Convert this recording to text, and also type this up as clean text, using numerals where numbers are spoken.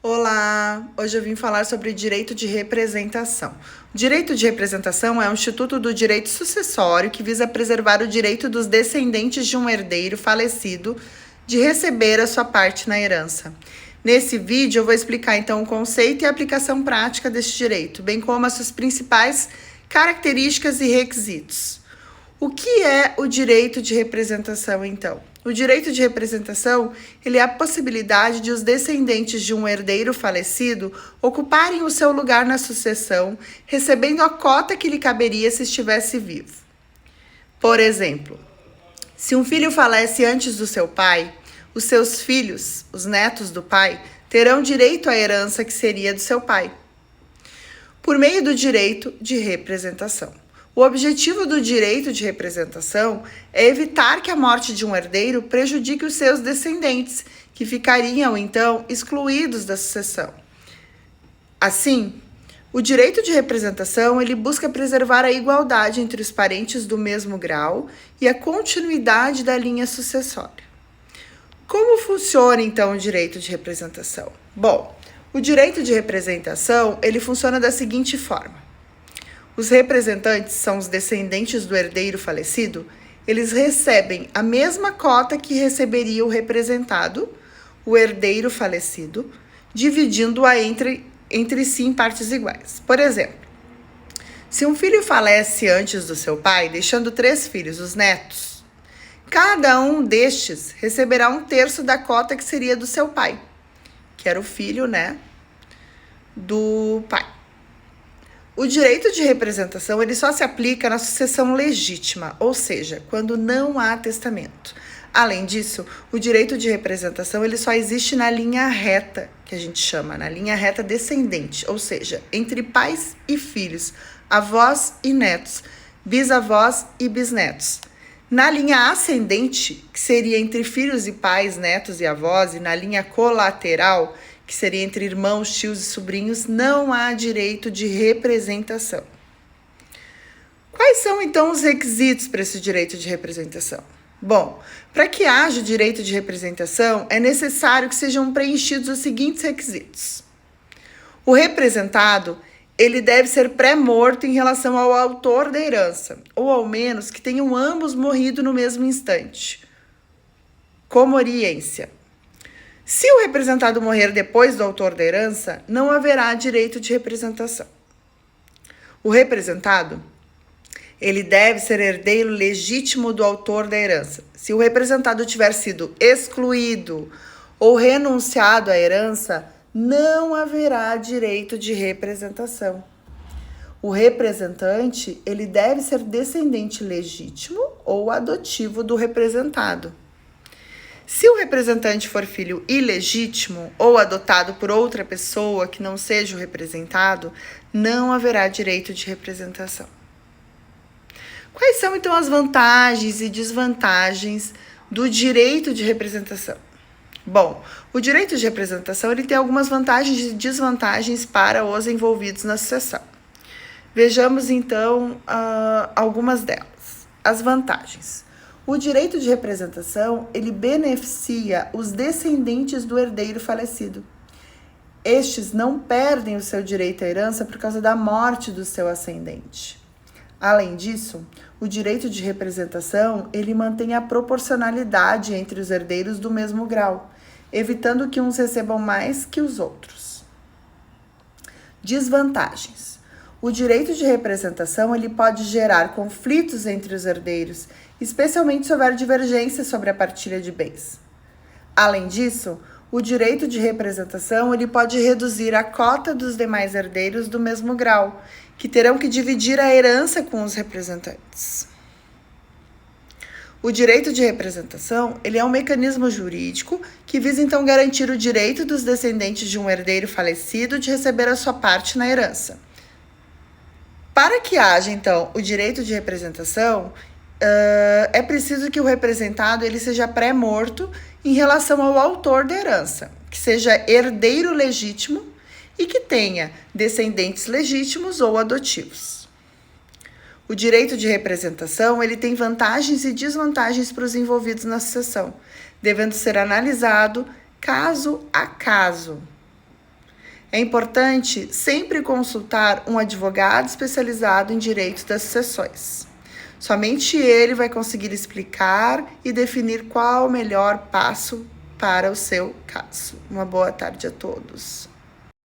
Olá! Hoje eu vim falar sobre direito de representação. O direito de representação é um instituto do direito sucessório que visa preservar o direito dos descendentes de um herdeiro falecido de receber a sua parte na herança. Nesse vídeo eu vou explicar então o conceito e a aplicação prática deste direito, bem como as suas principais características e requisitos. O que é o direito de representação, então? O direito de representação, ele é a possibilidade de os descendentes de um herdeiro falecido ocuparem o seu lugar na sucessão, recebendo a cota que lhe caberia se estivesse vivo. Por exemplo, se um filho falece antes do seu pai, os seus filhos, os netos do pai, terão direito à herança que seria do seu pai, por meio do direito de representação. O objetivo do direito de representação é evitar que a morte de um herdeiro prejudique os seus descendentes, que ficariam, então, excluídos da sucessão. Assim, o direito de representação ele busca preservar a igualdade entre os parentes do mesmo grau e a continuidade da linha sucessória. Como funciona, então, o direito de representação? Bom, o direito de representação ele funciona da seguinte forma. Os representantes são os descendentes do herdeiro falecido, eles recebem a mesma cota que receberia o representado, o herdeiro falecido, dividindo-a entre si em partes iguais. Por exemplo, se um filho falece antes do seu pai, deixando 3 filhos, os netos, cada um destes receberá 1/3 da cota que seria do seu pai, que era o filho, do pai. O direito de representação ele só se aplica na sucessão legítima, ou seja, quando não há testamento. Além disso, o direito de representação ele só existe na linha reta, que a gente chama, na linha reta descendente, ou seja, entre pais e filhos, avós e netos, bisavós e bisnetos. Na linha ascendente, que seria entre filhos e pais, netos e avós, e na linha colateral, que seria entre irmãos, tios e sobrinhos, não há direito de representação. Quais são, então, os requisitos para esse direito de representação? Bom, para que haja direito de representação, é necessário que sejam preenchidos os seguintes requisitos. O representado, ele deve ser pré-morto em relação ao autor da herança, ou ao menos que tenham ambos morrido no mesmo instante. Comoriência. Se o representado morrer depois do autor da herança, não haverá direito de representação. O representado, ele deve ser herdeiro legítimo do autor da herança. Se o representado tiver sido excluído ou renunciado à herança, não haverá direito de representação. O representante, ele deve ser descendente legítimo ou adotivo do representado. Se o representante for filho ilegítimo ou adotado por outra pessoa que não seja o representado, não haverá direito de representação. Quais são, então, as vantagens e desvantagens do direito de representação? Bom, o direito de representação ele tem algumas vantagens e desvantagens para os envolvidos na sucessão. Vejamos, então, algumas delas. As vantagens. O direito de representação, ele beneficia os descendentes do herdeiro falecido. Estes não perdem o seu direito à herança por causa da morte do seu ascendente. Além disso, o direito de representação, ele mantém a proporcionalidade entre os herdeiros do mesmo grau, evitando que uns recebam mais que os outros. Desvantagens. O direito de representação ele pode gerar conflitos entre os herdeiros, especialmente se houver divergência sobre a partilha de bens. Além disso, o direito de representação ele pode reduzir a cota dos demais herdeiros do mesmo grau, que terão que dividir a herança com os representantes. O direito de representação ele é um mecanismo jurídico que visa então garantir o direito dos descendentes de um herdeiro falecido de receber a sua parte na herança. Para que haja, então, o direito de representação, é preciso que o representado ele seja pré-morto em relação ao autor da herança, que seja herdeiro legítimo e que tenha descendentes legítimos ou adotivos. O direito de representação ele tem vantagens e desvantagens para os envolvidos na sucessão, devendo ser analisado caso a caso. É importante sempre consultar um advogado especializado em direito das sucessões. Somente ele vai conseguir explicar e definir qual o melhor passo para o seu caso. Uma boa tarde a todos.